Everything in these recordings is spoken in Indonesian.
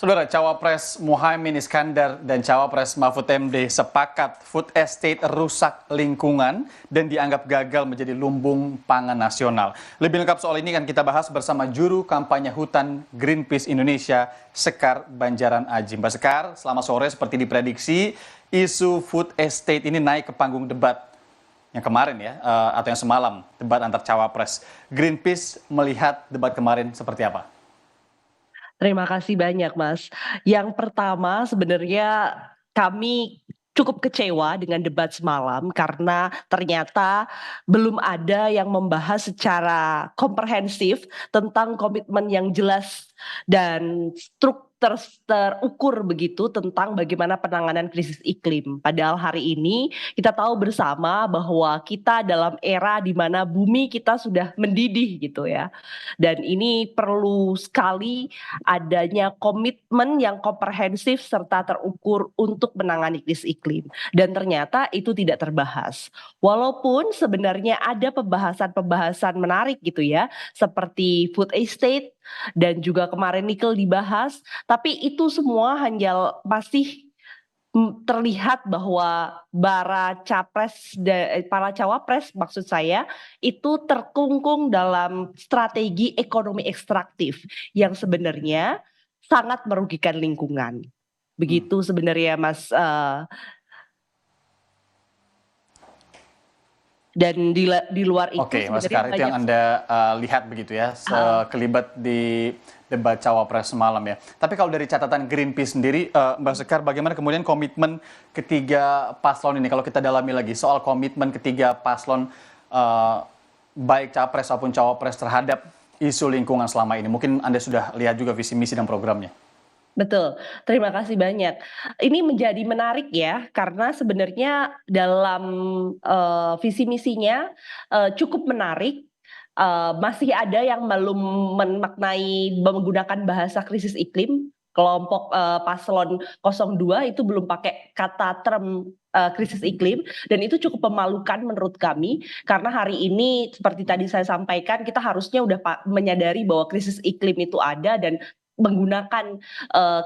Saudara, Cawapres Muhaimin Iskandar dan Cawapres Mahfud MD sepakat food estate rusak lingkungan dan dianggap gagal menjadi lumbung pangan nasional. Lebih lengkap soal ini kan kita bahas bersama juru kampanye hutan Greenpeace Indonesia, Sekar Banjaran Aji. Mbak Sekar, selamat sore. Seperti diprediksi, isu food estate ini naik ke panggung debat yang kemarin ya, atau yang semalam, debat antar Cawapres. Greenpeace melihat debat kemarin seperti apa? Terima kasih banyak, Mas. Yang pertama, sebenarnya kami cukup kecewa dengan debat semalam karena ternyata belum ada yang membahas secara komprehensif tentang komitmen yang jelas dan terukur begitu tentang bagaimana penanganan krisis iklim. Padahal hari ini kita tahu bersama bahwa kita dalam era di mana bumi kita sudah mendidih gitu ya. Dan ini perlu sekali adanya komitmen yang komprehensif serta terukur untuk menangani krisis iklim. Dan ternyata itu tidak terbahas. Walaupun sebenarnya ada pembahasan-pembahasan menarik gitu ya, seperti food estate dan juga kemarin nikel dibahas, tapi itu semua hanya masih terlihat bahwa para cawapres maksud saya itu terkungkung dalam strategi ekonomi ekstraktif yang sebenarnya sangat merugikan lingkungan. Begitu sebenarnya Mas. Dan di luar itu Oke, Mas sebenarnya Sekar, itu yang banyak Anda lihat begitu ya, sekelibat di debat Cawapres semalam ya. Tapi kalau dari catatan Greenpeace sendiri, Mbak Sekar, bagaimana kemudian komitmen ketiga paslon ini? Kalau kita dalami lagi soal komitmen ketiga paslon, baik Capres maupun Cawapres terhadap isu lingkungan selama ini. Mungkin Anda sudah lihat juga visi misi dan programnya. Betul, terima kasih banyak. Ini menjadi menarik ya, karena sebenarnya dalam visi misinya cukup menarik. Masih ada yang belum memaknai menggunakan bahasa krisis iklim. Kelompok paslon 02 itu belum pakai kata term krisis iklim, dan itu cukup memalukan menurut kami karena hari ini seperti tadi saya sampaikan kita harusnya udah menyadari bahwa krisis iklim itu ada dan menggunakan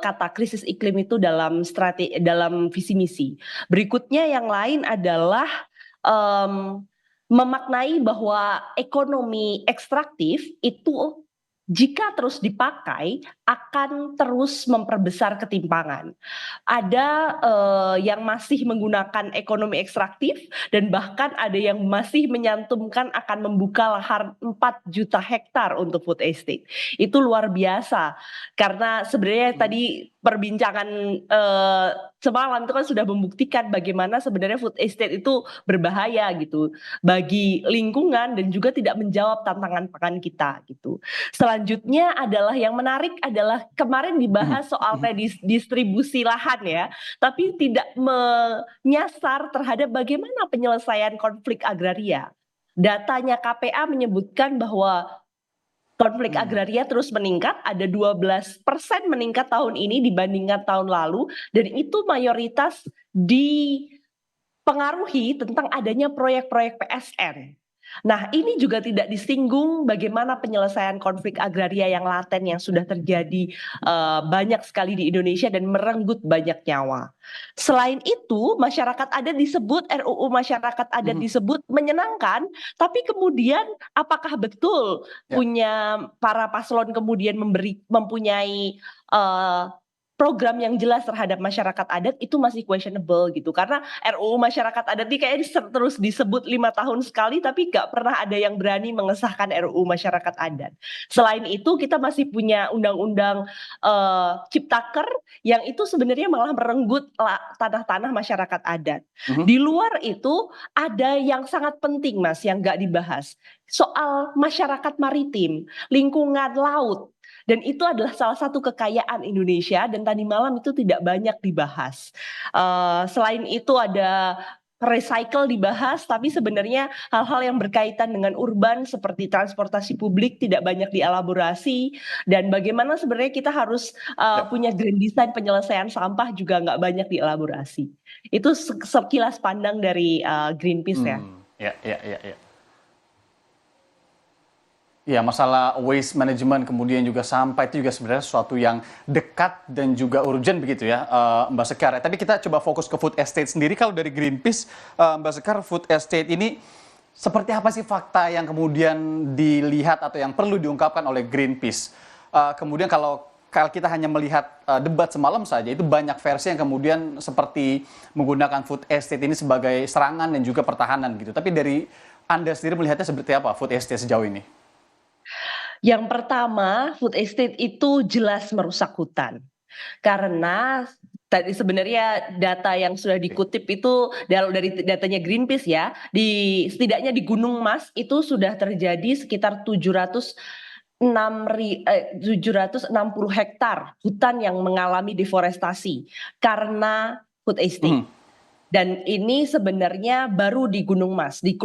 kata krisis iklim itu dalam visi misi. Berikutnya yang lain adalah memaknai bahwa ekonomi ekstraktif itu jika terus dipakai akan terus memperbesar ketimpangan. Ada yang masih menggunakan ekonomi ekstraktif dan bahkan ada yang masih menyantumkan akan membuka lahan 4 juta hektar untuk food estate. Itu luar biasa karena sebenarnya tadi perbincangan semalam itu kan sudah membuktikan bagaimana sebenarnya food estate itu berbahaya gitu bagi lingkungan dan juga tidak menjawab tantangan pangan kita gitu. Selanjutnya adalah yang menarik adalah kemarin dibahas soal redistribusi lahan ya, tapi tidak menyasar terhadap bagaimana penyelesaian konflik agraria. Datanya KPA menyebutkan bahwa konflik agraria terus meningkat, ada 12% meningkat tahun ini dibandingkan tahun lalu, dan itu mayoritas dipengaruhi tentang adanya proyek-proyek PSN. Nah, ini juga tidak disinggung bagaimana penyelesaian konflik agraria yang laten yang sudah terjadi banyak sekali di Indonesia dan merenggut banyak nyawa. Selain itu, masyarakat adat disebut RUU masyarakat adat disebut menyenangkan, tapi kemudian apakah betul punya para paslon kemudian mempunyai program yang jelas terhadap masyarakat adat itu masih questionable gitu, karena RUU masyarakat adat ini kayaknya terus disebut 5 tahun sekali tapi gak pernah ada yang berani mengesahkan RUU masyarakat adat. Selain itu kita masih punya undang-undang Ciptaker yang itu sebenarnya malah merenggut tanah-tanah masyarakat adat. Di luar itu ada yang sangat penting Mas yang gak dibahas, soal masyarakat maritim, lingkungan laut. Dan itu adalah salah satu kekayaan Indonesia dan tadi malam itu tidak banyak dibahas. Selain itu ada recycle dibahas, tapi sebenarnya hal-hal yang berkaitan dengan urban seperti transportasi publik tidak banyak dielaborasi, dan bagaimana sebenarnya kita harus punya grand design penyelesaian sampah juga nggak banyak dielaborasi. Itu sekilas pandang dari Greenpeace ya. Ya. Ya, masalah waste management kemudian juga sampah itu juga sebenarnya sesuatu yang dekat dan juga urgent begitu ya, Mbak Sekar. Tapi kita coba fokus ke food estate sendiri. Kalau dari Greenpeace, Mbak Sekar, food estate ini seperti apa sih fakta yang kemudian dilihat atau yang perlu diungkapkan oleh Greenpeace? Kemudian kalau kita hanya melihat debat semalam saja, itu banyak versi yang kemudian seperti menggunakan food estate ini sebagai serangan dan juga pertahanan gitu. Tapi dari Anda sendiri melihatnya seperti apa food estate sejauh ini? Yang pertama, food estate itu jelas merusak hutan. Karena tadi sebenarnya data yang sudah dikutip itu dari datanya Greenpeace ya, setidaknya di Gunung Mas itu sudah terjadi sekitar 760 hektar hutan yang mengalami deforestasi karena food estate. Mhm. Dan ini sebenarnya baru di Gunung Mas. Di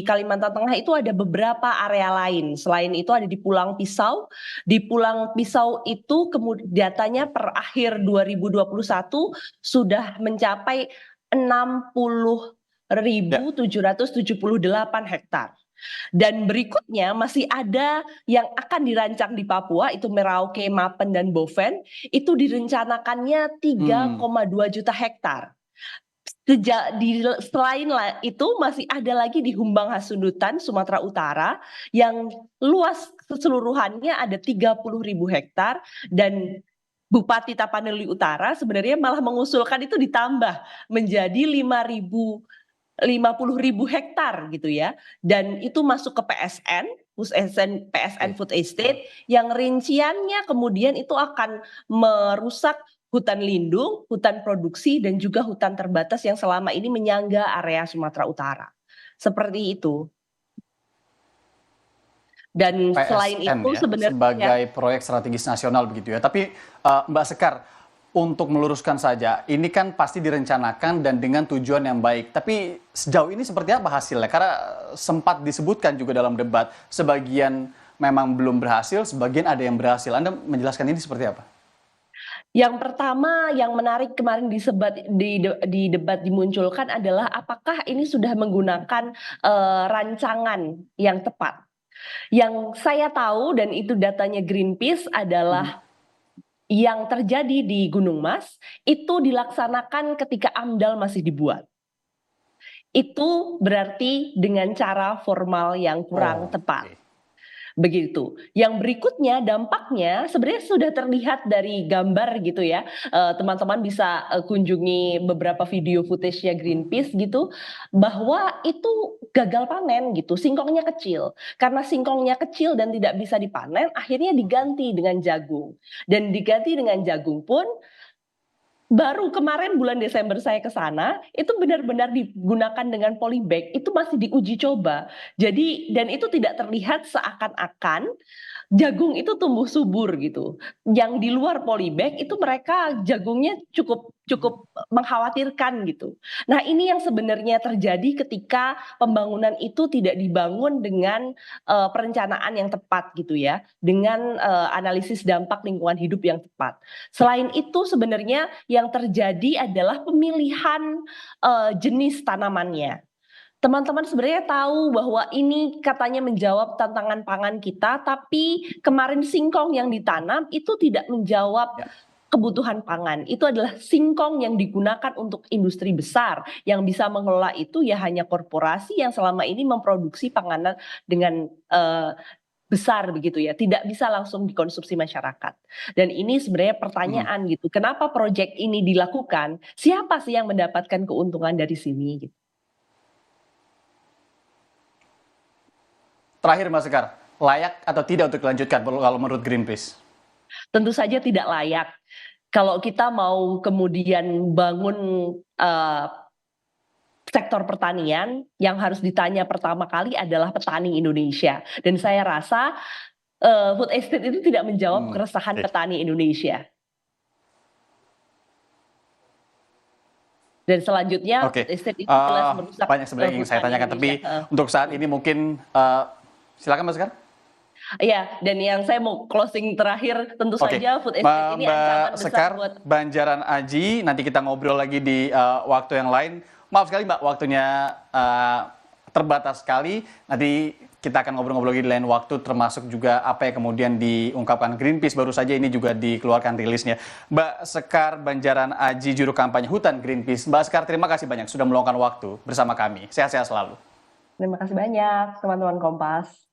Kalimantan Tengah itu ada beberapa area lain. Selain itu ada di Pulang Pisau. Di Pulang Pisau itu datanya per akhir 2021 sudah mencapai 60.778 hektar. Dan berikutnya masih ada yang akan dirancang di Papua, itu Merauke, Mapen, dan Boven. Itu direncanakannya 3,2 juta hektar. Selain itu masih ada lagi di Humbang Hasundutan, Sumatera Utara, yang luas keseluruhannya ada 30.000 hektar, dan Bupati Tapanuli Utara sebenarnya malah mengusulkan itu ditambah menjadi 50.000 hektar gitu ya, dan itu masuk ke PSN Food Estate yang rinciannya kemudian itu akan merusak hutan lindung, hutan produksi, dan juga hutan terbatas yang selama ini menyangga area Sumatera Utara. Seperti itu. Dan selain PSN itu ya, sebenarnya sebagai proyek strategis nasional begitu ya. Tapi Mbak Sekar, untuk meluruskan saja, ini kan pasti direncanakan dan dengan tujuan yang baik. Tapi sejauh ini seperti apa hasilnya? Karena sempat disebutkan juga dalam debat, sebagian memang belum berhasil, sebagian ada yang berhasil. Anda menjelaskan ini seperti apa? yang pertama yang menarik kemarin di debat dimunculkan adalah apakah ini sudah menggunakan rancangan yang tepat. Yang saya tahu dan itu datanya Greenpeace adalah yang terjadi di Gunung Mas itu dilaksanakan ketika AMDAL masih dibuat. Itu berarti dengan cara formal yang kurang Oh, tepat. oke. Begitu. Yang berikutnya dampaknya sebenarnya sudah terlihat dari gambar gitu ya. Teman-teman bisa kunjungi beberapa video footage-nya Greenpeace gitu, bahwa itu gagal panen gitu, singkongnya kecil. Karena singkongnya kecil dan tidak bisa dipanen, akhirnya diganti dengan jagung. Dan diganti dengan jagung pun baru kemarin bulan Desember saya ke sana, itu benar-benar digunakan dengan polybag, itu masih diuji coba. Jadi dan itu tidak terlihat seakan-akan jagung itu tumbuh subur gitu. Yang di luar polybag itu mereka jagungnya cukup cukup mengkhawatirkan gitu. Nah, ini yang sebenarnya terjadi ketika pembangunan itu tidak dibangun dengan perencanaan yang tepat gitu ya, dengan analisis dampak lingkungan hidup yang tepat. Selain itu sebenarnya yang terjadi adalah pemilihan jenis tanamannya. Teman-teman sebenarnya tahu bahwa ini katanya menjawab tantangan pangan kita, tapi kemarin singkong yang ditanam itu tidak menjawab Ya. kebutuhan pangan. Itu adalah singkong yang digunakan untuk industri besar, yang bisa mengelola itu ya hanya korporasi yang selama ini memproduksi panganan dengan besar begitu ya, tidak bisa langsung dikonsumsi masyarakat. Dan ini sebenarnya Mhm. pertanyaan gitu, kenapa proyek ini dilakukan? Siapa sih yang mendapatkan keuntungan dari sini? Gitu. Terakhir Mbak Sekar, layak atau tidak untuk dilanjutkan kalau menurut Greenpeace? Tentu saja tidak layak. Kalau kita mau kemudian bangun sektor pertanian, yang harus ditanya pertama kali adalah petani Indonesia. Dan saya rasa food estate itu tidak menjawab keresahan Oke. petani Indonesia. Dan selanjutnya food Oke, estate itu jelas merusak banyak sebenarnya yang ingin saya hutan tanyakan, Indonesia. tapi untuk saat ini mungkin silakan Mas Sekar. Iya, dan yang saya mau closing terakhir, tentu Oke, saja food estate ini ancaman Mbak besar Sekar, buat. Banjaran Aji, nanti kita ngobrol lagi di waktu yang lain. Maaf sekali Mbak, waktunya terbatas sekali. Nanti kita akan ngobrol-ngobrol lagi di lain waktu, termasuk juga apa yang kemudian diungkapkan Greenpeace. Baru saja ini juga dikeluarkan rilisnya. Mbak Sekar Banjaran Aji, juru kampanye hutan Greenpeace. Mbak Sekar, terima kasih banyak sudah meluangkan waktu bersama kami. Sehat-sehat selalu. Terima kasih banyak teman-teman Kompas.